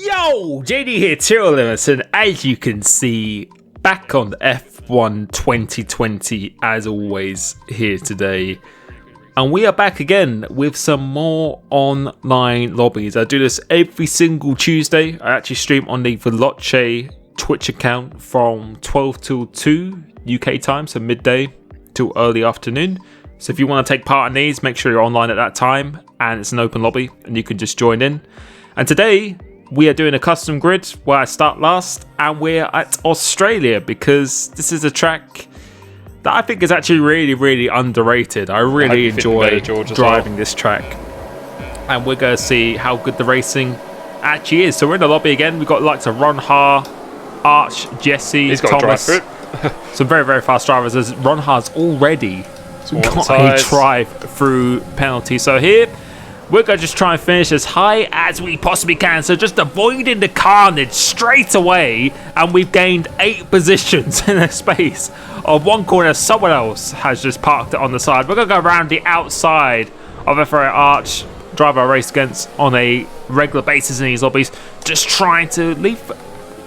Yo, JD here, Limitless, and as you can see, back on the F1 2020 as always here today. And we are back again with some more online lobbies. I do this every single Tuesday. I actually stream on the Veloce Twitch account from 12 till 2 UK time, so midday till early afternoon. So if you want to take part in these, make sure you're online at that time, and it's an open lobby and you can just join in. And today we are doing a custom grid where I start last, and we're at Australia because this is a track that I think is actually really underrated. I really enjoy driving this track, and we're going to see how good the racing actually is. So we're in the lobby again. We've got like to Ron Ha, Arch, Jesse, Thomas, some very fast drivers. As Ron Ha's already got a drive-through penalty. So here we're going to just try and finish as high as we possibly can. So just avoiding the carnage straight away. And we've gained 8 positions in a space of one corner. Someone else has just parked it on the side. We're going to go around the outside of FRA Arch, driver I race against on a regular basis in these lobbies. Just trying to leave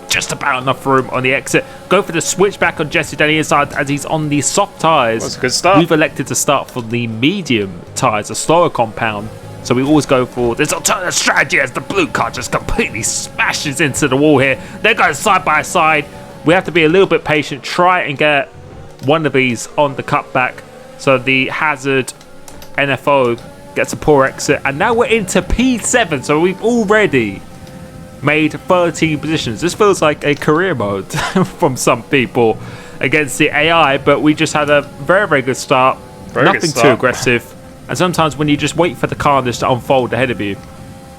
just about enough room on the exit. Go for the switchback on Jesse down the inside as he's on the soft tyres. That's a good start. We've elected to start for the medium tyres, a slower compound. So we always go for this alternative strategy as the blue car just completely smashes into the wall here. They're going side by side. We have to be a little bit patient, try and get one of these on the cutback. So the Hazard NFO gets a poor exit. And now we're into P7. So we've already made 13 positions. This feels like a career mode from some people against the AI. But we just had a very good start. Nothing too aggressive. And sometimes when you just wait for the carnage to unfold ahead of you,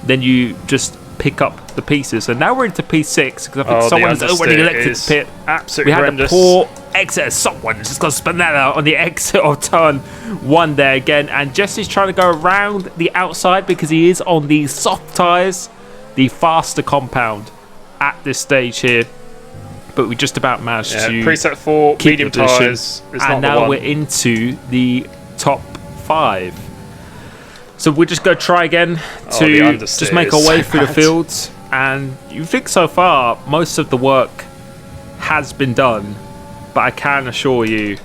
then you just pick up the pieces. So now we're into P6 because I think someone's already elected to pit. Absolutely we had horrendous. a poor exit. Someone just got Spinella on the exit of turn 1 there again. And Jesse's trying to go around the outside because he is on the soft tyres, the faster compound at this stage here. But we just about managed to preset for keep medium the position. tyres. And now we're into the top 5. So we're just going to try again to just make our way through the fields. And you think so far most of the work has been done, but I can assure you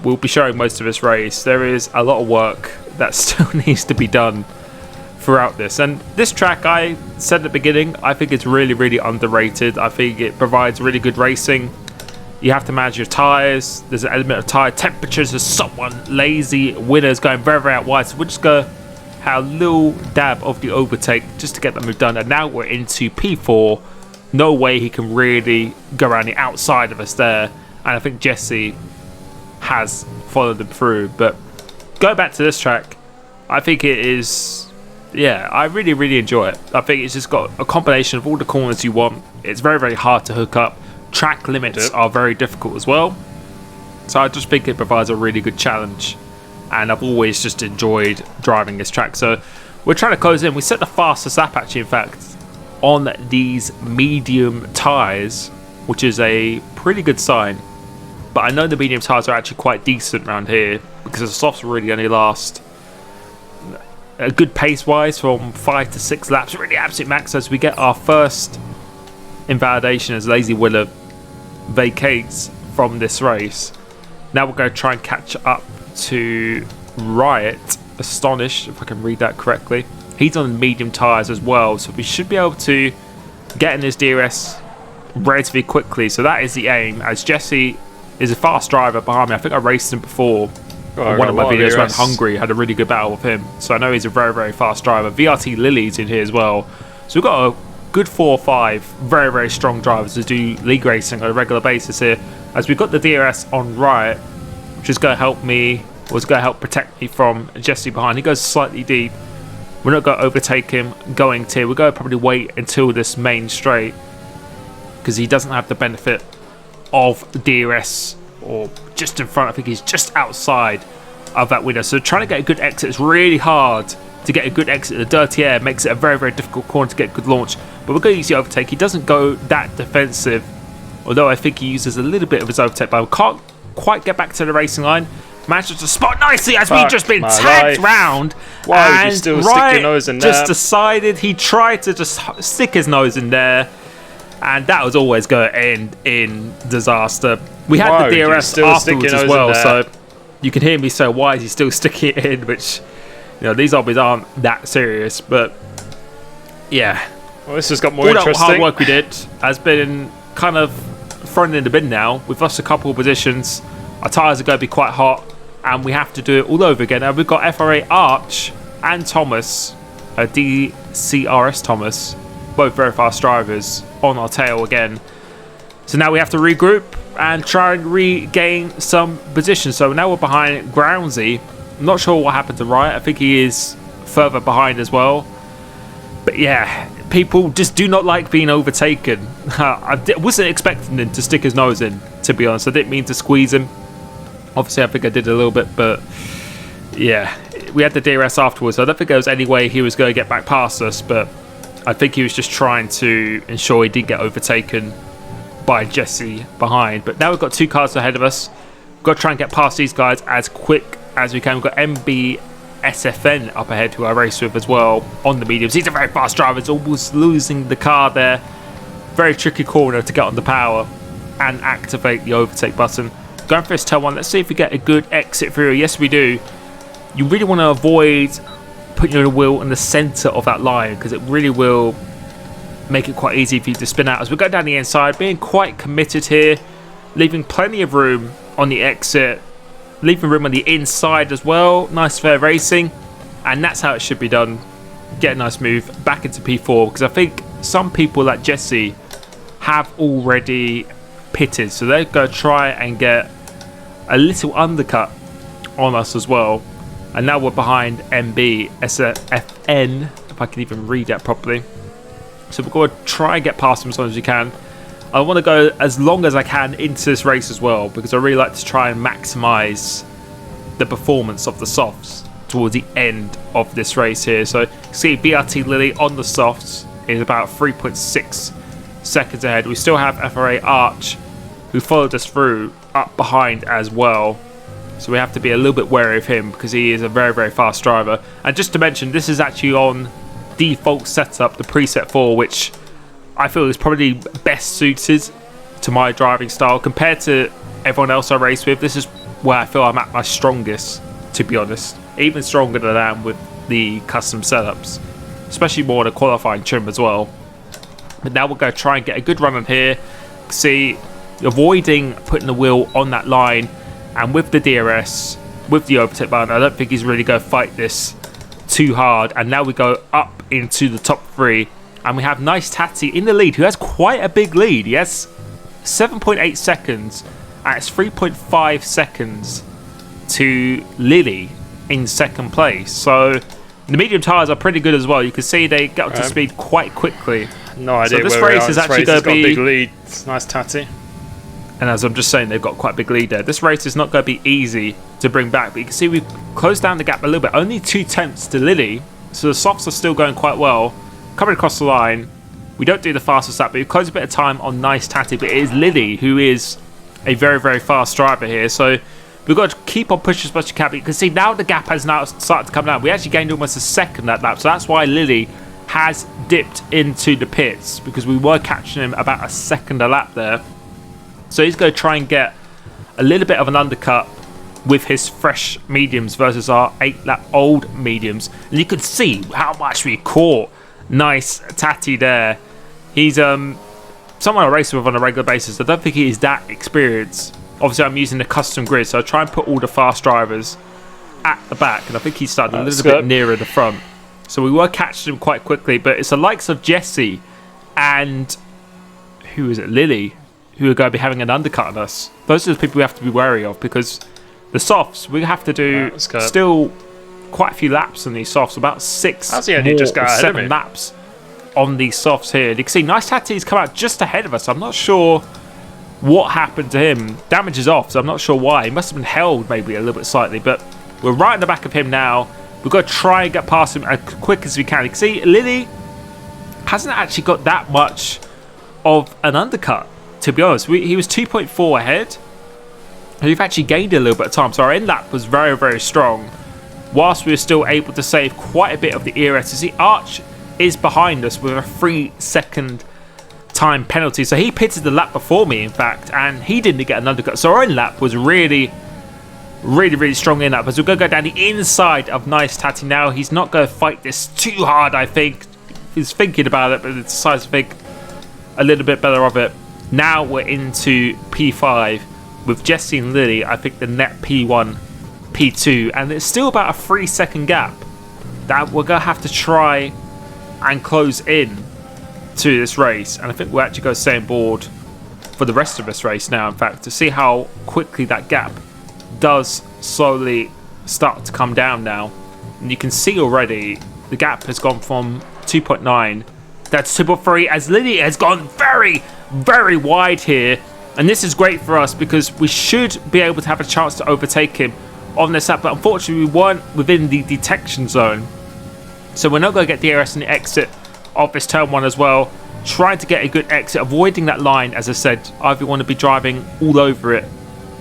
we'll be showing most of this race. There is a lot of work that still needs to be done throughout this. And this track, I said at the beginning, I think it's really underrated. I think it provides really good racing. You have to manage your tyres. There's an element of tyre temperatures. There's someone lazy. Winners going very out wide. So we're just going to have a little dab of the overtake just to get that move done. And now we're into P4. No way he can really go around the outside of us there. And I think Jesse has followed him through. But going back to this track, I think it is, I really enjoy it. I think it's just got a combination of all the corners you want. It's very hard to hook up. Track limits are very difficult as well. So I just think it provides a really good challenge. And I've always just enjoyed driving this track. So we're trying to close in. We set the fastest lap actually, in fact, on these medium tyres, which is a pretty good sign. But I know the medium tyres are actually quite decent around here because the softs really only last a good pace-wise from 5 to 6 laps. Really absolute max as we get our first invalidation as Lazy Willer vacates from this race. Now we're going to try and catch up to Riot Astonished, if I can read that correctly. He's on medium tyres as well, so we should be able to get in his DRS relatively quickly. So that is the aim, as Jesse is a fast driver behind me. I think I raced him before. One of my videos around Hungary had a really good battle with him, so I know he's a very fast driver. VRT Lily's in here as well, so we've got a good 4 or 5 very strong drivers to do league racing on a regular basis here, as we've got the DRS on Riot, which is going to help me, was going to help protect me from Jesse behind. He goes slightly deep. We're not going to overtake him going to. We're going to probably wait until this main straight because he doesn't have the benefit of DRS or just in front. I think he's just outside of that window. So trying to get a good exit is really hard to get a good exit. The dirty air makes it a very difficult corner to get a good launch. But we're going to use the overtake. He doesn't go that defensive, although I think he uses a little bit of his overtake, but we can't quite get back to the racing line. Manages to spot nicely as we've just been tagged round. Why would you still stick your nose in there? Just decided he tried to just stick his nose in there. And that was always going to end in disaster. We had the DRS afterwards as well, so you can hear me say, why is he still sticking it in? Which, these zombies aren't that serious, but yeah. Well, this has got more interesting. All that hard work we did has been kind of thrown in the bin now. We've lost a couple of positions. Our tyres are going to be quite hot, and we have to do it all over again. Now we've got FRA Arch and Thomas, DCRS Thomas, both very fast drivers, on our tail again. So now we have to regroup and try and regain some position. So now we're behind Groundsy. I'm not sure what happened to Riot. I think he is further behind as well. But yeah, people just do not like being overtaken. I wasn't expecting him to stick his nose in, to be honest. I didn't mean to squeeze him. Obviously, I think I did a little bit, but yeah, we had the DRS afterwards. So I don't think there was any way he was going to get back past us, but I think he was just trying to ensure he didn't get overtaken by Jesse behind. But now we've got 2 cars ahead of us. We've got to try and get past these guys as quick as we can. We've got MBSFN up ahead, who I race with as well, on the mediums. He's a very fast driver. He's almost losing the car there. Very tricky corner to get on the power and activate the overtake button. Going for this turn 1. Let's see if we get a good exit through. Yes, we do. You really want to avoid putting your wheel in the centre of that line, because it really will make it quite easy for you to spin out. As we go down the inside, being quite committed here, leaving plenty of room on the exit, leaving room on the inside as well. Nice fair racing, and that's how it should be done. Get a nice move back into P4, because I think some people like Jesse have already pitted, so they're going to try and get a little undercut on us as well. And now we're behind MBSFN, if I can even read that properly. So we're going to try and get past them as long as we can. I want to go as long as I can into this race as well, because I really like to try and maximise the performance of the softs towards the end of this race here. So see, BRT Lily on the softs is about 3.6 seconds ahead. We still have FRA Arch, who followed us through, up behind as well. So we have to be a little bit wary of him, because he is a very, very fast driver. And just to mention, this is actually on default setup, the preset 4, which I feel is probably best suited to my driving style compared to everyone else I race with. This is where I feel I'm at my strongest, to be honest. Even stronger than I am with the custom setups, especially more on a qualifying trim as well. But now we're going to try and get a good run on here. See, avoiding putting the wheel on that line. And with the DRS, with the overtake button, I don't think he's really going to fight this too hard. And now we go up into the top 3. And we have Nice Tatty in the lead, who has quite a big lead. He has 7.8 seconds. And it's 3.5 seconds to Lily in second place. So the medium tyres are pretty good as well. You can see they get up to speed quite quickly. No idea. So this race is actually going to be a big lead. It's Nice Tatty. And as I'm just saying, they've got quite a big lead there. This race is not going to be easy to bring back. But you can see we've closed down the gap a little bit. Only 2 tenths to Lily. So the softs are still going quite well. Coming across the line. We don't do the fastest lap, but we've closed a bit of time on Nice Tatty. But it is Lily who is a very, very fast driver here. So we've got to keep on pushing as much as we can. But you can see now the gap has now started to come down. We actually gained almost a second that lap. So that's why Lily has dipped into the pits, because we were catching him about a second a lap there. So he's going to try and get a little bit of an undercut with his fresh mediums versus our 8-lap old mediums. And you can see how much we caught Nice Tatty there. He's someone I race with on a regular basis. I don't think he is that experienced. Obviously, I'm using the custom grid, so I try and put all the fast drivers at the back. And I think he started a little bit nearer the front. So we were catching him quite quickly. But it's the likes of Jesse and... who is it? Lily, who are going to be having an undercut on us. Those are the people we have to be wary of, because the softs, we have to do still quite a few laps on these softs, about 6 or 7 laps on these softs here. You can see Nice Tatty's come out just ahead of us. I'm not sure what happened to him. Damage is off, so I'm not sure why. He must have been held maybe a little bit slightly, but we're right in the back of him now. We've got to try and get past him as quick as we can. You can see Lily hasn't actually got that much of an undercut, to be honest. He was 2.4 ahead, We've actually gained a little bit of time, so our end lap was very, very strong, whilst we were still able to save quite a bit of the ERS. You see, Arch is behind us with a 3-second time penalty, so he pitted the lap before me, in fact, and he didn't get an undercut. So our end lap was really strong in lap, as we're going to go down the inside of Nice Tatty now. He's not going to fight this too hard, I think. He's thinking about it, but he decides to think a little bit better of it. Now we're into P5 with Jesse and Lily. I think the net P1, P2, and it's still about a 3-second gap that we're going to have to try and close in to this race. And I think we'll actually go stay on board for the rest of this race now, in fact, to see how quickly that gap does slowly start to come down now. And you can see already the gap has gone from 2.9 that's 2.3, as Lily has gone very, very wide here. And this is great for us because we should be able to have a chance to overtake him on this lap, but unfortunately we weren't within the detection zone, so we're not going to get the DRS in the exit of this turn 1 as well. Trying to get a good exit, avoiding that line. As I said, either you want to be driving all over it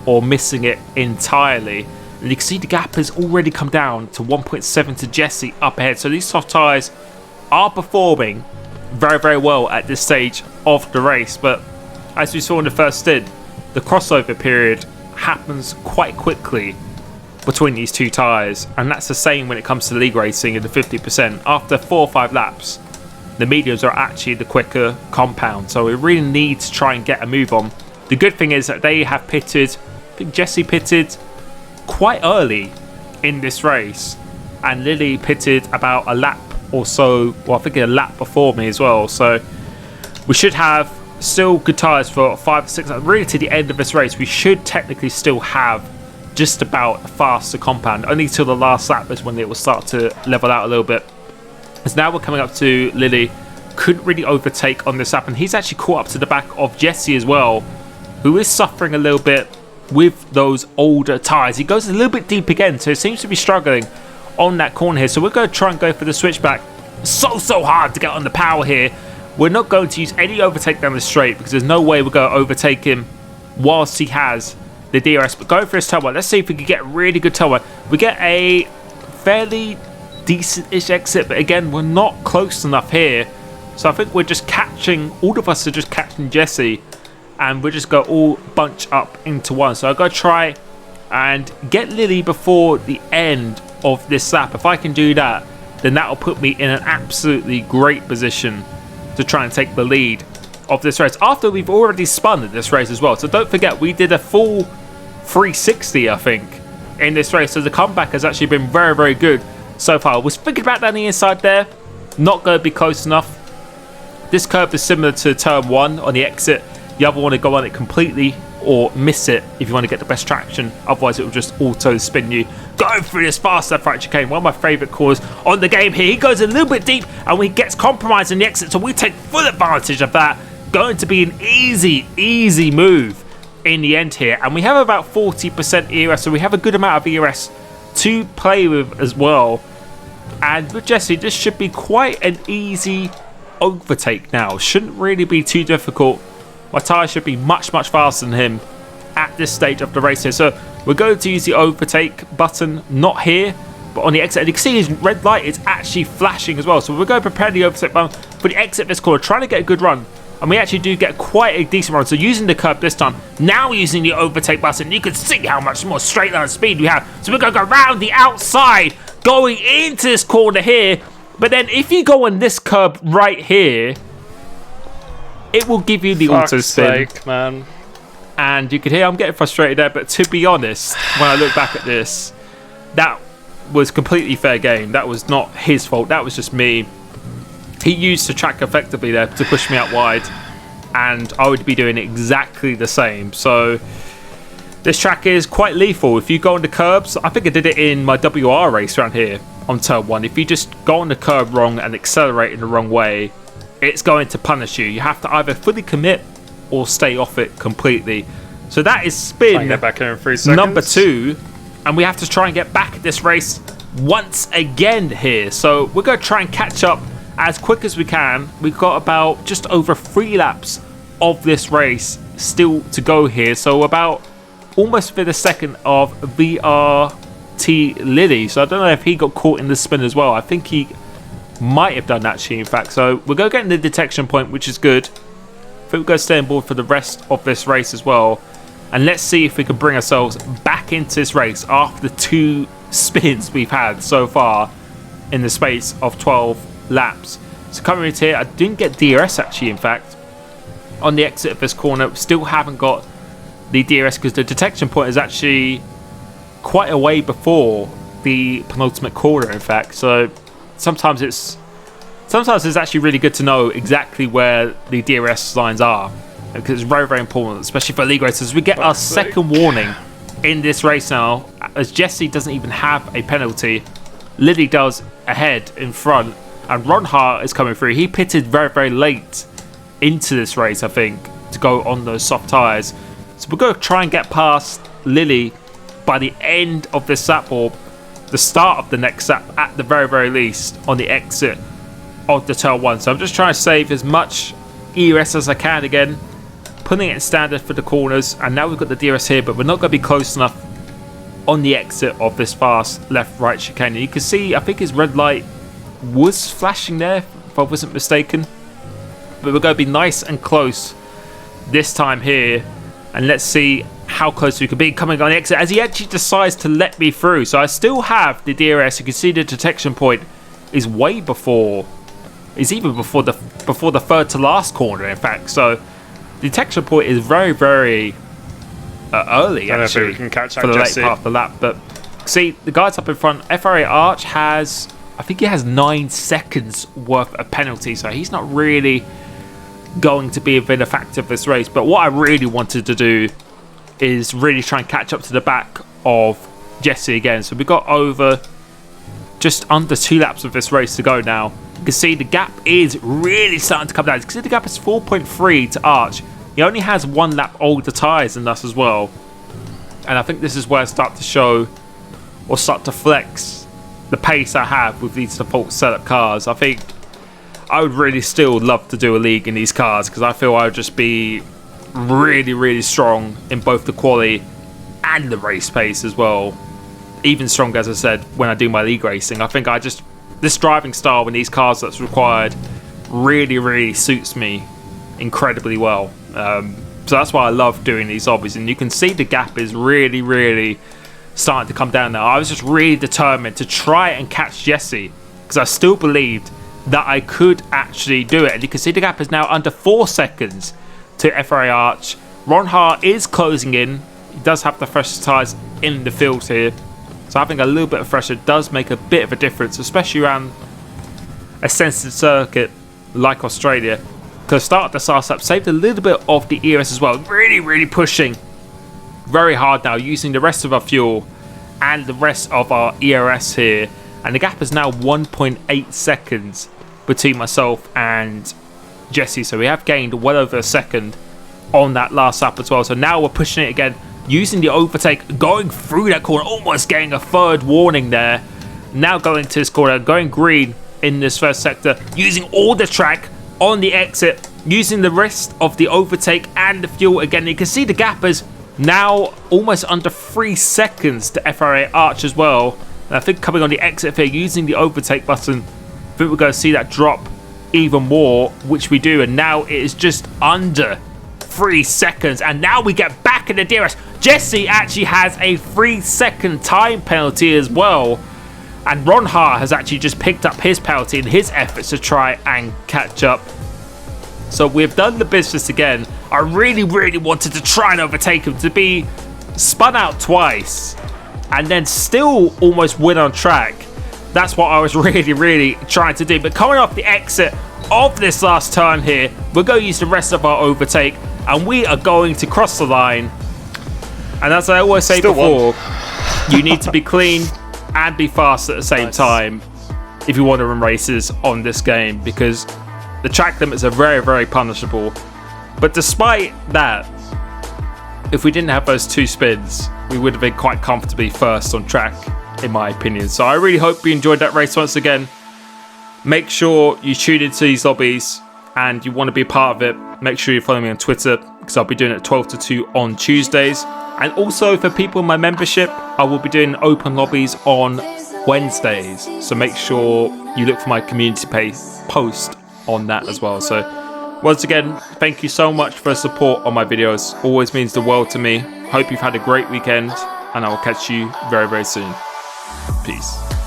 or missing it entirely. And you can see the gap has already come down to 1.7 to Jesse up ahead, so these soft tyres are performing very, very well at this stage of the race. But as we saw in the first stint, the crossover period happens quite quickly between these two tyres, and that's the same when it comes to league racing in the 50%. After 4 or 5 laps, the mediums are actually the quicker compound, so we really need to try and get a move on. The good thing is that they have pitted, I think Jesse pitted quite early in this race, and Lily pitted about a lap or so, well, I think a lap before me as well, so we should have still good tyres for 5 or 6 laps. Really to the end of this race, we should technically still have just about a faster compound. Only till the last lap is when it will start to level out a little bit. As now we're coming up to Lily, couldn't really overtake on this lap, and he's actually caught up to the back of Jesse as well, who is suffering a little bit with those older tyres. He goes a little bit deep again, so he seems to be struggling on that corner here. So we're going to try and go for the switchback. So hard to get on the power here. We're not going to use any overtake down the straight because there's no way we're going to overtake him whilst he has the DRS. But going for his tail one, let's see if we can get a really good tail one. We get a fairly decent-ish exit, but again, we're not close enough here. So I think we're just catching, all of us are just catching Jesse, and we'll just go all bunch up into one. So I've got to try and get Lily before the end of this lap. If I can do that, then that will put me in an absolutely great position to try and take the lead of this race, after we've already spun at this race as well. So don't forget, we did a full 360, I think, in this race. So the comeback has actually been very, very good so far. I was thinking about down the inside there, not going to be close enough. This curve is similar to turn 1 on the exit. You either want to go on it completely or miss it if you want to get the best traction. Otherwise, it will just auto spin you. Going through this fast left right chicane, one of my favourite calls on the game here. He goes a little bit deep and he gets compromised in the exit, so we take full advantage of that. Going to be an easy move in the end here. And we have about 40% ERS, so we have a good amount of ERS to play with as well. And with Jesse, this should be quite an easy overtake now. Shouldn't really be too difficult. My tyre should be much faster than him at this stage of the race here. So we're going to use the overtake button, not here, but on the exit. And you can see his red light is actually flashing as well. So we're going to prepare the overtake button for the exit of this corner, trying to get a good run. And we actually do get quite a decent run. So using the curb this time, now using the overtake button, you can see how much more straight line speed we have. So we're going to go around the outside, going into this corner here. But then if you go on this curb right here, it will give you the auto spin. Sake, man. And you can hear I'm getting frustrated there, but to be honest, when I look back at this, that was completely fair game. That was not his fault. That was just me. He used the track effectively there to push me out wide, and I would be doing exactly the same. So this track is quite lethal. If you go on the curbs, I think I did it in my WR race around here on turn 1. If you just go on the curb wrong and accelerate in the wrong way, it's going to punish you. You have to either fully commit or stay off it completely. So that is spin back in 3 seconds. number 2, and we have to try and get back at this race once again here. So we're going to try and catch up as quick as we can. We've got about just over 3 laps of this race still to go here, so about almost within a second of VRT Lily. So I don't know if he got caught in the spin as well. I think he might have done actually, in fact. So we're going to get the detection point, which is good. I think we're going to stay on board for the rest of this race as well. And let's see if we can bring ourselves back into this race after the 2 spins we've had so far in the space of 12 laps. So coming into here, I didn't get DRS actually, in fact. On the exit of this corner, still haven't got the DRS because the detection point is actually quite a way before the penultimate corner, in fact. So sometimes it's actually really good to know exactly where the DRS lines are, because it's very, very important, especially for league racers. We get our second warning in this race now, as Jesse doesn't even have a penalty. Lily does ahead in front, and Ron Hart is coming through. He pitted very, very late into this race, I think, to go on those soft tyres. So we're going to try and get past Lily by the end of this lap, or the start of the next lap at the very, very least, on the exit of the turn 1. So I'm just trying to save as much ERS as I can again, putting it in standard for the corners. And now we've got the DRS here, but we're not going to be close enough on the exit of this fast left-right chicane. And you can see, I think his red light was flashing there, if I wasn't mistaken. But we're going to be nice and close this time here, and let's see how close we could be coming on the exit as he actually decides to let me through. So I still have the DRS. You can see the detection point is way before, is even before the third to last corner, in fact. So the detection point is very, very early actually, we can catch for the late part of the lap. But see, the guys up in front, FRA Arch has, I think he has 9 seconds worth of penalty, so he's not really going to be a benefactor of this race. But what I really wanted to do is really try and catch up to the back of Jesse again. So we've got over just under 2 laps of this race to go now. You can see the gap is really starting to come down. You can see the gap is 4.3 to Arch. He only has 1 lap older tyres than us as well. And I think this is where I start to show, or start to flex, the pace I have with these default setup cars. I think I would really still love to do a league in these cars, because I feel I would just be really, really strong in both the quali and the race pace as well. Even stronger, as I said, when I do my league racing. I think this driving style in these cars that's required really, really suits me incredibly well. So that's why I love doing these obbies. And you can see the gap is really, really starting to come down now. I was just really determined to try and catch Jesse, because I still believed that I could actually do it. And you can see the gap is now under 4 seconds to FRA Arch. Ron Hart is closing in. He does have the freshest tyres in the field here, so having a little bit of pressure does make a bit of a difference, especially around a sensitive circuit like Australia. Because start the last lap saved a little bit of the ERS as well. Really, really pushing very hard now, using the rest of our fuel and the rest of our ERS here. And the gap is now 1.8 seconds between myself and Jesse. So we have gained well over a second on that last lap as well. So now we're pushing it again, using the overtake, going through that corner, almost getting a third warning there. Now going to this corner, going green in this first sector, using all the track on the exit, using the rest of the overtake and the fuel again. You can see the gap is now almost under 3 seconds to FRA Arch as well. And I think coming on the exit here, using the overtake button, I think we're going to see that drop even more, which we do. And now it is just under 3 seconds. And now we get back in the DRS. Jesse actually has a 3-second time penalty as well. And Ron Hart has actually just picked up his penalty in his efforts to try and catch up. So we've done the business again. I really, really wanted to try and overtake him, to be spun out twice and then still almost win on track. That's what I was really, really trying to do. But coming off the exit of this last turn here, we're going to use the rest of our overtake, and we are going to cross the line. And as I always say before, you need to be clean and be fast at the same time if you want to run races on this game, because the track limits are very, very punishable. But despite that, if we didn't have those 2 spins, we would have been quite comfortably first on track, in my opinion. So I really hope you enjoyed that race once again. Make sure you tune into these lobbies and you want to be a part of it. make sure you follow me on Twitter, because I'll be doing it 12 to 2 on Tuesdays. And also for people in my membership, I will be doing open lobbies on Wednesdays. So make sure you look for my community post on that as well. So once again, thank you so much for the support on my videos. Always means the world to me. Hope you've had a great weekend, and I will catch you very, very soon. Peace.